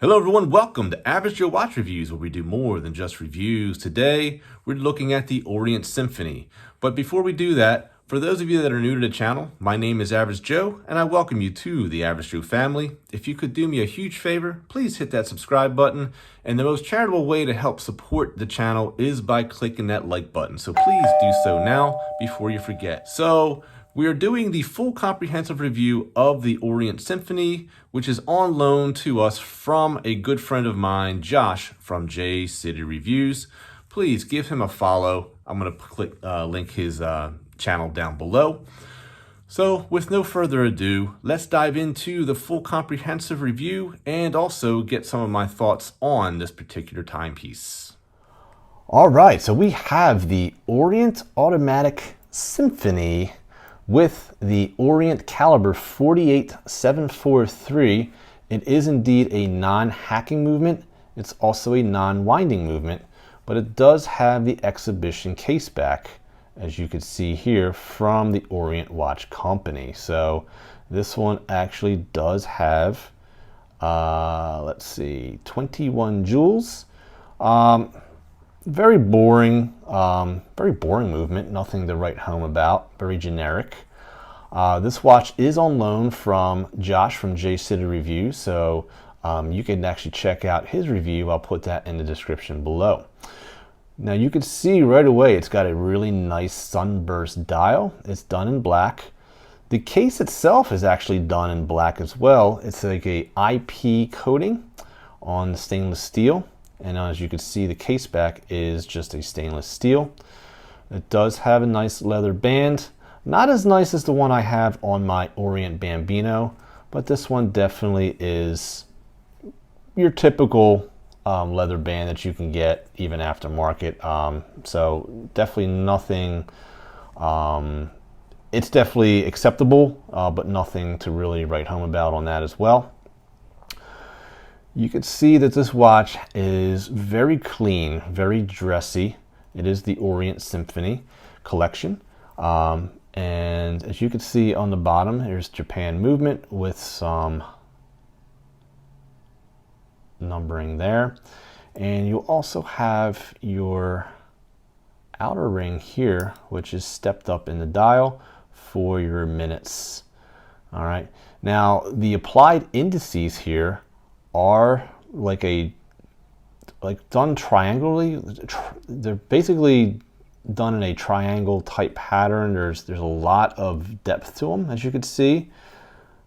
Hello everyone, welcome to Average Joe Watch Reviews, where we do more than just reviews. Today, we're looking at the Orient Symphony. But before we do that, for those of you that are new to the channel, my name is Average Joe, and I welcome you to the Average Joe family. If you could do me a huge favor, please hit that subscribe button. And the most charitable way to help support the channel is by clicking that like button. So please do so now before you forget. So we are doing the full comprehensive review of the Orient Symphony, which is on loan to us from a good friend of mine, Josh from J City Reviews. Please give him a follow. I'm going to link his channel down below. So with no further ado, let's dive into the full comprehensive review and also get some of my thoughts on this particular timepiece. All right, so we have the Orient Automatic Symphony with the Orient caliber 48743. It is indeed a non-hacking movement. It's also a non-winding movement, but it does have the exhibition case back, as you can see here, from the Orient Watch Company. So this one actually does have, let's see, 21 jewels. Very boring movement, nothing to write home about, very generic. This watch is on loan from Josh from J City Reviews, so you can actually check out his review. I'll put that in the description below. Now you can see right away it's got a really nice sunburst dial. It's done in black. The case itself is actually done in black as well. It's like a IP coating on the stainless steel. And as you can see, the case back is just a stainless steel. It does have a nice leather band. Not as nice as the one I have on my Orient Bambino, but this one definitely is your typical leather band that you can get even aftermarket. So definitely nothing, it's definitely acceptable, but nothing to really write home about on that as well. You can see that this watch is very clean, very dressy. It is the Orient Symphony collection. And as you can see on the bottom, there's Japan movement with some numbering there. And you also have your outer ring here, which is stepped up in the dial for your minutes. All right. Now, the applied indices here are done triangularly. They're basically done in a triangle type pattern. There's a lot of depth to them, as you can see.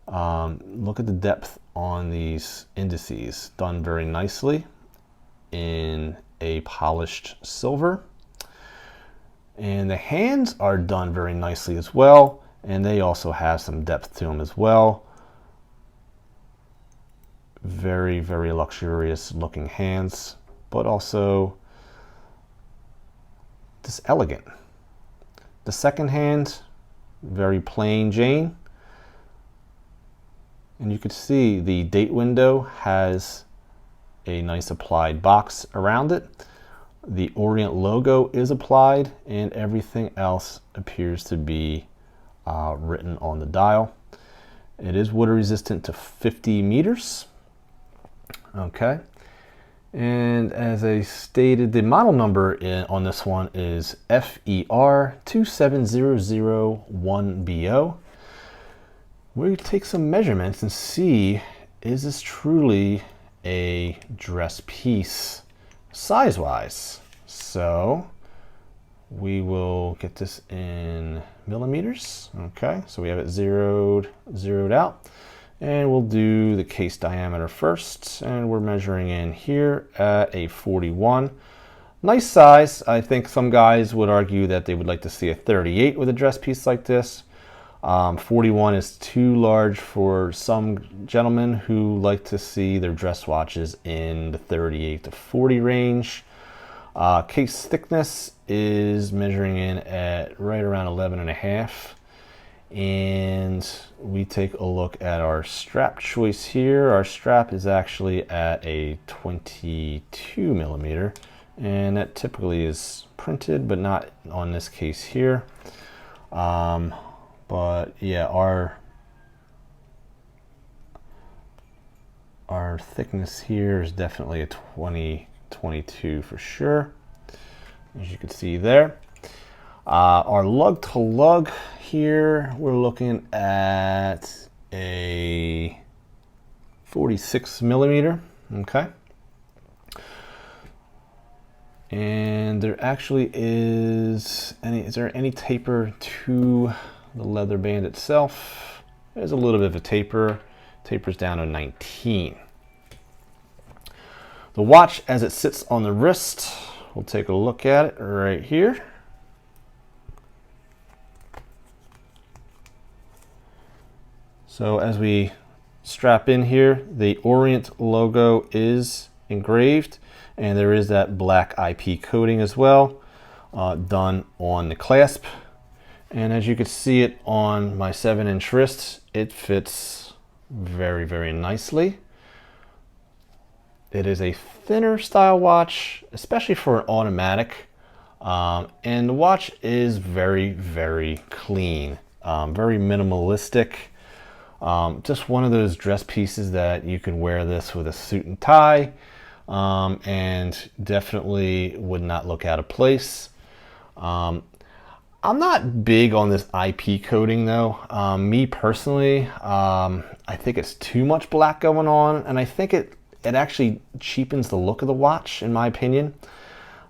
Look at the depth on these indices, done very nicely in a polished silver. And the hands are done very nicely as well, and they also have some depth to them as well. Very, very luxurious looking hands, but also just elegant. The second hand, very plain Jane. And you can see the date window has a nice applied box around it. The Orient logo is applied, and everything else appears to be written on the dial. It is water resistant to 50 meters. Okay, and as I stated, the model number on this one is FER27001BO. We'll take some measurements and see, is this truly a dress piece size-wise? So we will get this in millimeters. Okay, so we have it zeroed out. And we'll do the case diameter first, and we're measuring in here at a 41. Nice size. I think some guys would argue that they would like to see a 38 with a dress piece like this. 41 is too large for some gentlemen who like to see their dress watches in the 38 to 40 range. Case thickness is measuring in at right around 11.5. And we take a look at our strap choice here. Our strap is actually at a 22 millimeter, and that typically is printed, but not on this case here. But yeah, our Our thickness here is definitely a 20-22 for sure, as you can see there. Our lug to lug here, we're looking at a 46 millimeter, okay? And there actually is there any taper to the leather band itself? There's a little bit of a taper. Tapers down to 19. The watch as it sits on the wrist, we'll take a look at it right here. So as we strap in here, the Orient logo is engraved, and there is that black IP coating as well, done on the clasp. And as you can see it on my 7-inch wrist, it fits very, very nicely. It is a thinner style watch, especially for an automatic. And the watch is very, very clean, very minimalistic. Just one of those dress pieces that you can wear this with a suit and tie, and definitely would not look out of place. I'm not big on this IP coating though. Me personally, I think it's too much black going on, and I think it actually cheapens the look of the watch, in my opinion.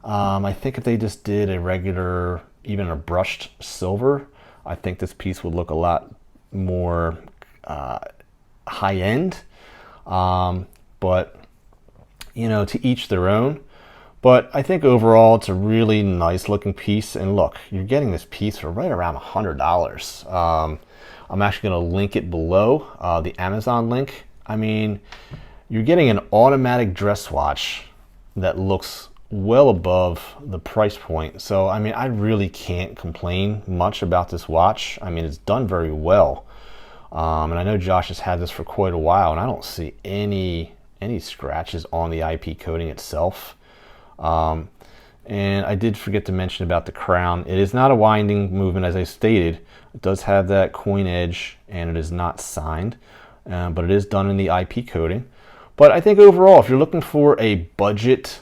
I think if they just did a regular, even a brushed silver, I think this piece would look a lot more high end. But you know, to each their own. But I think overall it's a really nice looking piece. And look, you're getting this piece for right around $100. I'm actually going to link it below, the Amazon link. I mean, you're getting an automatic dress watch that looks well above the price point. So, I mean, I really can't complain much about this watch. I mean, it's done very well. And I know Josh has had this for quite a while, and I don't see any scratches on the IP coating itself. And I did forget to mention about the crown. It is not a winding movement, as I stated. It does have that coin edge, and it is not signed, but it is done in the IP coating. But I think overall, if you're looking for a budget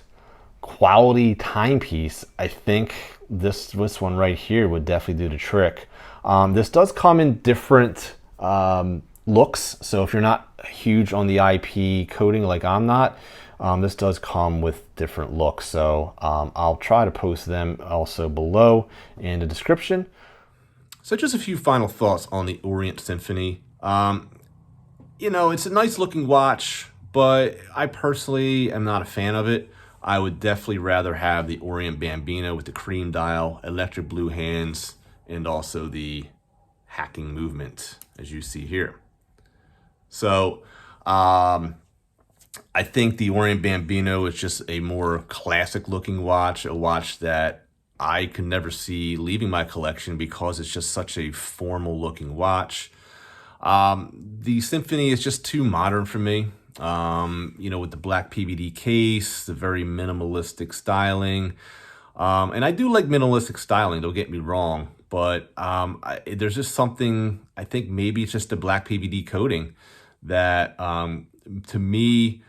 quality timepiece, I think this one right here would definitely do the trick. This does come in different looks, so if you're not huge on the IP coating like I'm not, this does come with different looks. So I'll try to post them also below in the description. So just a few final thoughts on the Orient Symphony. You know, it's a nice looking watch, but I personally am not a fan of it. I would definitely rather have the Orient Bambino with the cream dial, electric blue hands, and also the hacking movement, as you see here. So I think the Orient Bambino is just a more classic looking watch, a watch that I can never see leaving my collection because it's just such a formal looking watch. The Symphony is just too modern for me. You know, with the black PVD case, the very minimalistic styling. And I do like minimalistic styling, don't get me wrong, but there's just something, I think maybe it's just the black PVD coating that to me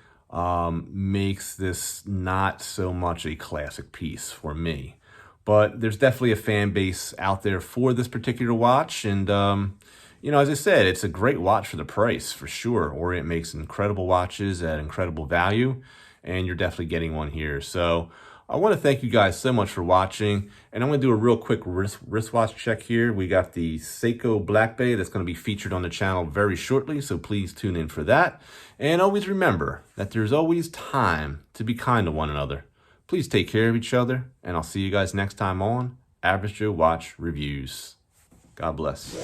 makes this not so much a classic piece for me. But there's definitely a fan base out there for this particular watch, and you know, as I said, it's a great watch for the price, for sure. Orient makes incredible watches at incredible value, and you're definitely getting one here. So I want to thank you guys so much for watching, and I'm going to do a real quick wristwatch check here. We got the Seiko Black Bay that's going to be featured on the channel very shortly, so please tune in for that. And always remember that there's always time to be kind to one another. Please take care of each other, and I'll see you guys next time on Average Joe Watch Reviews. God bless.